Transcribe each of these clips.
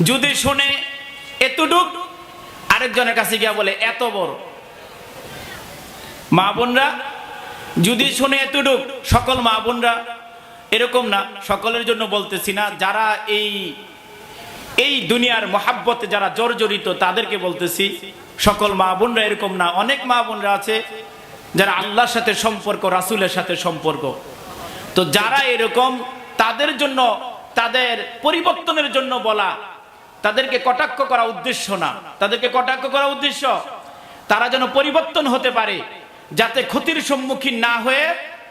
যদি শুনে এতটুক, আরেকজনের কাছে গিয়া বলে এত বড়। মা বোনরা যদি শুনে এতটুক, সকল মা বোনরা এরকম না, সকলের জন্য বলতেছি না, যারা এই দুনিয়ার মহাব্বতে যারা জর্জরিত তাদেরকে বলতেছি, সকল মা বোনরা এরকম না। অনেক মা বোনরা আছে যারা আল্লাহর সাথে সম্পর্ক, রাসূলের সাথে সম্পর্ক, তো যারা এরকম তাদের জন্য, তাদের পরিবর্তনের জন্য বলা, তাদেরকে কটাক্ষ করা উদ্দেশ্য না। তাদেরকে কটাক্ষ করা উদ্দেশ্য তারা যেন পরিবর্তন হতে পারে, যাতে ক্ষতির সম্মুখীন না হয়ে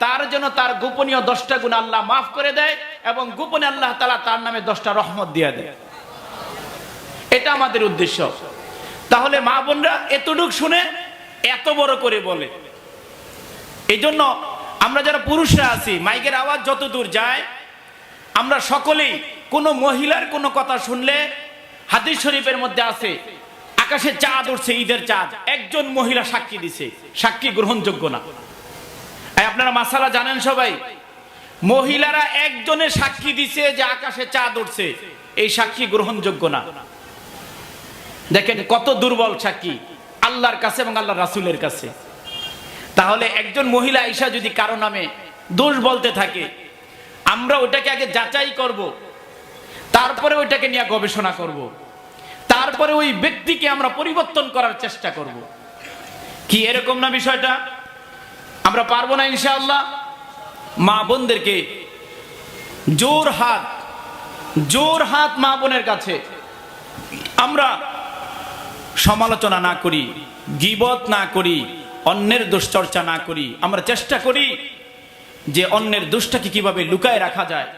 তার জন্য তার গোপনীয় 10টা গুনাহ আল্লাহ মাফ করে দেয় এবং গোপনে আল্লাহ তাআলা তার নামে 10টা রহমত দিয়ে দেয়। এটা আমাদের উদ্দেশ্য। তাহলে মা বোনরা এতটুক শুনে এত বড় করে বলে। এই জন্য আমরা যারা পুরুষরা আছি, মাইকের আওয়াজ যত দূর যায়, আমরা সকলেই কোনো মহিলার কোনো কথা শুনলে, হাদিস শরীফের মধ্যে আছে আকাশে চাঁদ উঠছে, ঈদের চাঁদ, একজন মহিলা সাক্ষী দিছে, সাক্ষী গ্রহণযোগ্য না। আপনারা মাসালা জানেন সবাই, মহিলারা একজনের সাক্ষী দিছে যে আকাশে চাঁদ উঠছে, এই সাক্ষী গ্রহণযোগ্য না। দেখেন কত দুর্বল সাক্ষী আল্লাহর কাছে এবং আল্লাহর রাসূলের কাছে। তাহলে একজন মহিলা আয়েশা যদি কারো নামে দোষ বলতে থাকে, আমরা ওটাকে আগে যাচাই করব, তারপরে ওইটাকে নিয়ে গবেষণা করব, তারপরে ওই ব্যক্তিকে আমরা পরিবর্তন করার চেষ্টা করব। কি এরকম না বিষয়টা? আমরা পারবো না ইনশাআল্লাহ? মা বোনদেরকে জোর হাত মা বোনের কাছে আমরা সমালোচনা না করি, গীবত না করি, অন্যের দুশ্চর্চা না করি। আমরা চেষ্টা করি যে অন্যের দোষটাকে কিভাবে লুকায় রাখা যায়,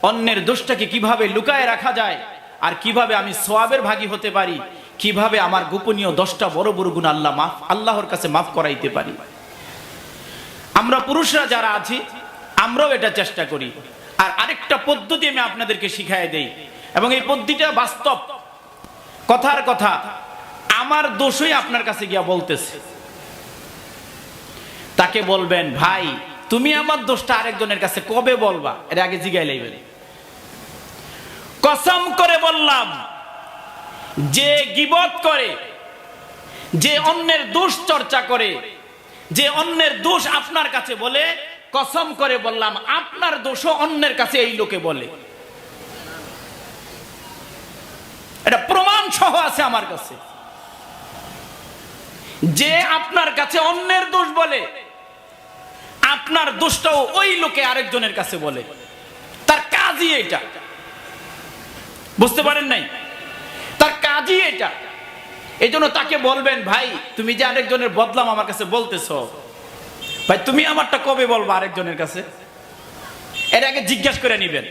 অন্যের দোষটাকে কিভাবে লুকায় রাখা যায়, আর কিভাবে আমি সওয়াবের ভাগী হতে পারি, কিভাবে আমার গোপনীয় 10টা বড় বড় গুনাহ আল্লাহর কাছে মাফ করাইতে পারি। আমরা পুরুষরা যারা আছি আমরাও এটা চেষ্টা করি। আর আরেকটা পদ্ধতি আমি আপনাদেরকে শিখাই দেই, এবং এই পদ্ধতিটা বাস্তব, কথার কথা, আমার দোষই আপনার কাছে গিয়া বলতেছে, তাকে বলবেন, ভাই তুমি আমার দোষটা আরেকজনের কাছে কবে বলবা, এর আগে জিগাই লাইবেন। কসম করে বললাম, যে গীবত করে, যে অন্যের দোষ চর্চা করে, যে অন্যের দোষ আপনার কাছে বলে, কসম করে বললাম আপনার দোষও অন্যের কাছে এই লোকে বলে। এটা প্রমাণ সহ আছে আমার কাছে। যে আপনার কাছে অন্যের দোষ বলে, আপনার দোষটাও ওই লোকে আরেকজনের কাছে বলে, তার কাজই এটা। বুঝতে পারেন নাই? তার কাজই এটা। এই জন্য তাকে বলবেন, ভাই তুমি যে আরেকজনের বদলাম আমার কাছে বলতেছ, ভাই তুমি আমারটা কবে বলবো আরেকজনের কাছে, এর আগে জিজ্ঞাসা করে নিবেন।